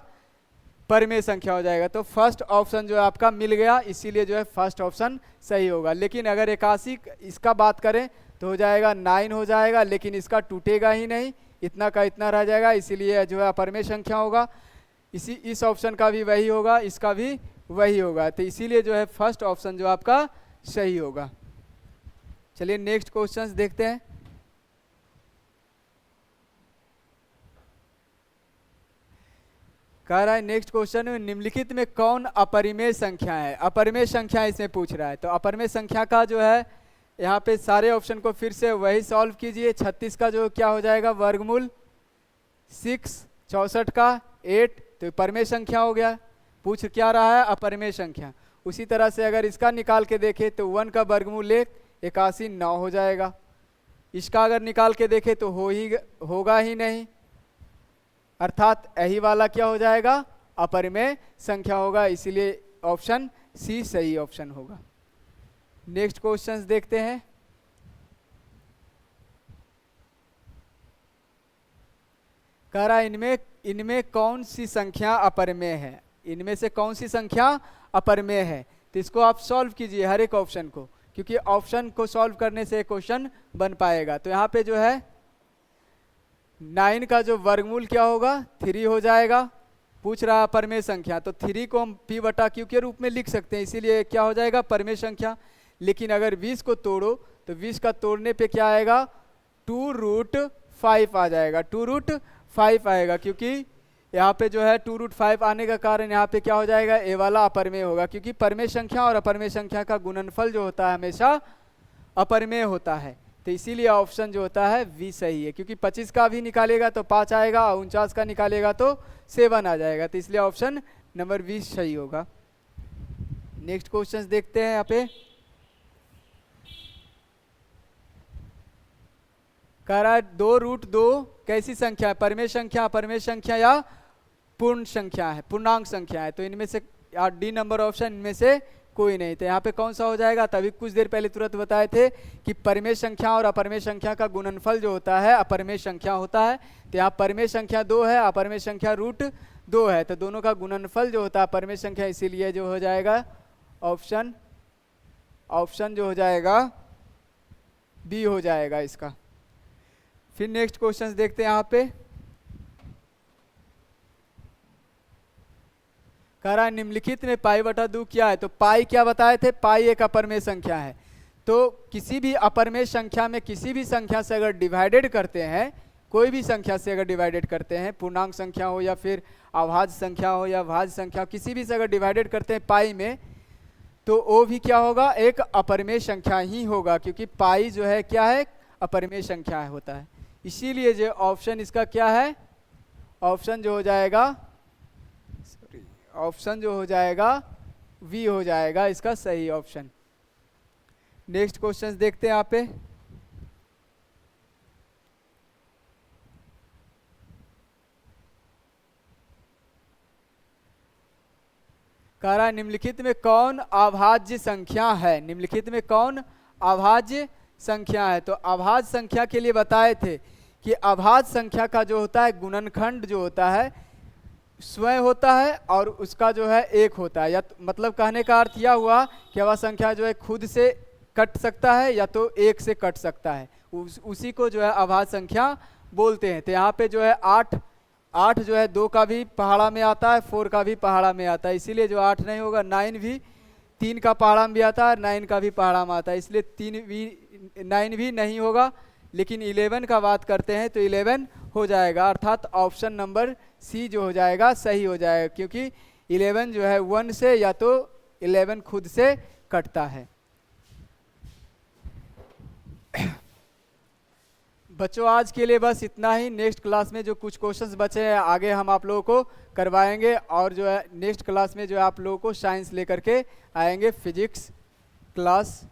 Speaker 1: परिमेय संख्या हो जाएगा। तो फर्स्ट ऑप्शन जो है आपका मिल गया, इसीलिए जो है फर्स्ट ऑप्शन सही होगा। लेकिन अगर 81 इसका बात करें तो हो जाएगा 9 हो जाएगा, लेकिन इसका टूटेगा ही नहीं, इतना का इतना रह जाएगा, इसीलिए जो है अपरिमेय संख्या होगा। इस ऑप्शन का भी वही होगा, इसका भी वही होगा। तो इसीलिए जो है फर्स्ट ऑप्शन जो आपका सही होगा। चलिए नेक्स्ट क्वेश्चंस देखते हैं। कह रहा है नेक्स्ट क्वेश्चन में निम्नलिखित में कौन अपरिमेय संख्या है। अपरिमेय संख्या इसमें पूछ रहा है, तो अपरिमेय संख्या का जो है यहाँ पे सारे ऑप्शन को फिर से वही सॉल्व कीजिए। 36 का जो क्या हो जाएगा वर्गमूल 6, 64 का 8, तो परिमेय संख्या हो गया। पूछ क्या रहा है अपरिमेय संख्या। उसी तरह से अगर इसका निकाल के देखें तो 1 का वर्गमूल 1, 81 9 हो जाएगा। इसका अगर निकाल के देखें तो होगा ही नहीं, अर्थात यही वाला क्या हो जाएगा अपरिमेय संख्या होगा, इसीलिए ऑप्शन सी सही ऑप्शन होगा। नेक्स्ट क्वेश्चंस देखते हैं। कह रहा है इनमें कौन सी संख्या अपरिमेय है। इनमें से कौन सी संख्या अपरिमेय है, तो इसको आप सॉल्व कीजिए हर एक ऑप्शन को, क्योंकि ऑप्शन को सॉल्व करने से क्वेश्चन बन पाएगा। तो यहाँ पे जो है 9 का जो वर्गमूल क्या होगा 3 हो जाएगा। पूछ रहा है परिमेय संख्या, तो 3 को हम p/q के रूप में लिख सकते हैं, इसीलिए क्या हो जाएगा परिमेय संख्या। लेकिन अगर 20 को तोड़ो तो 20 का तोड़ने पे क्या आएगा 2√5 आ जाएगा, 2√5 आएगा, क्योंकि यहाँ पे जो है 2√5 आने का कारण यहाँ पे क्या हो जाएगा ए वाला अपरिमेय होगा, क्योंकि परिमेय संख्या और अपरिमेय संख्या का गुणनफल जो होता है हमेशा अपरिमेय होता है। तो इसीलिए ऑप्शन जो होता है वी सही है, क्योंकि 25 का भी निकालेगा तो 5 आएगा और 49 का निकालेगा तो 7 आ जाएगा, तो इसलिए ऑप्शन नंबर 20 सही होगा। नेक्स्ट क्वेश्चंस देखते हैं। यहाँ पे कह रहा है 2√2 कैसी संख्या है, परिमेय संख्या, अपरिमेय संख्या या पूर्ण संख्या है, पूर्णांक संख्या है। तो इनमें से डी नंबर ऑप्शन इनमें से कोई नहीं। तो यहाँ पे कौन सा हो जाएगा, तभी कुछ देर पहले तुरंत बताए थे कि परिमेय संख्या और अपरिमेय संख्या का गुणनफल जो होता है अपरिमेय संख्या होता है। तो यहाँ परिमेय संख्या 2 है, अपरिमेय संख्या √2 है, तो दोनों का गुणनफल जो होता है परिमेय संख्या, इसीलिए जो हो जाएगा ऑप्शन जो हो जाएगा बी हो जाएगा इसका। फिर नेक्स्ट क्वेश्चंस देखते हैं। यहाँ पे कह रहा है निम्नलिखित में π/2 क्या है। तो पाई क्या बताए थे, पाई एक अपरिमेय संख्या है। तो किसी भी अपरिमेय संख्या में किसी भी संख्या से अगर डिवाइडेड करते हैं, कोई भी संख्या से अगर डिवाइडेड करते हैं, पूर्णांक संख्या हो या फिर अभाज्य संख्या हो या भाज्य संख्या, किसी भी से अगर डिवाइडेड करते हैं पाई में, तो वो भी क्या होगा एक अपरिमेय संख्या ही होगा, क्योंकि पाई जो है क्या है अपरिमेय संख्या होता है। इसीलिए जो ऑप्शन इसका क्या है, ऑप्शन जो हो जाएगा वी हो जाएगा इसका सही ऑप्शन। नेक्स्ट क्वेश्चंस देखते हैं। यहाँ पे कह रहा है निम्नलिखित में कौन अभाज्य संख्या है। निम्नलिखित में कौन अभाज्य संख्या है। तो अभाज्य संख्या के लिए बताए थे कि अभाज्य संख्या का जो होता है गुणनखंड जो होता है स्वयं होता है और उसका जो है एक होता है, या मतलब कहने का अर्थ यह हुआ कि वह संख्या जो है खुद से कट सकता है या तो एक से कट सकता है, उसी को जो है अभाज्य संख्या बोलते हैं। तो यहाँ पे जो है 8 जो है 2 का भी पहाड़ा में आता है, 4 का भी पहाड़ा में आता है, इसीलिए जो 8 नहीं होगा। 9 भी 3 का पहाड़ा में भी आता है, 9 का भी पहाड़ा में आता है, इसलिए 9 भी नहीं होगा। लेकिन 11 का बात करते हैं तो 11 हो जाएगा, अर्थात ऑप्शन नंबर सी जो हो जाएगा सही हो जाएगा, क्योंकि 11 जो है 1 से या तो 11 खुद से कटता है। बच्चों आज के लिए बस इतना ही। नेक्स्ट क्लास में जो कुछ क्वेश्चंस बचे हैं आगे हम आप लोगों को करवाएंगे, और जो है नेक्स्ट क्लास में जो है आप लोगों को साइंस लेकर के आएंगे, फिजिक्स क्लास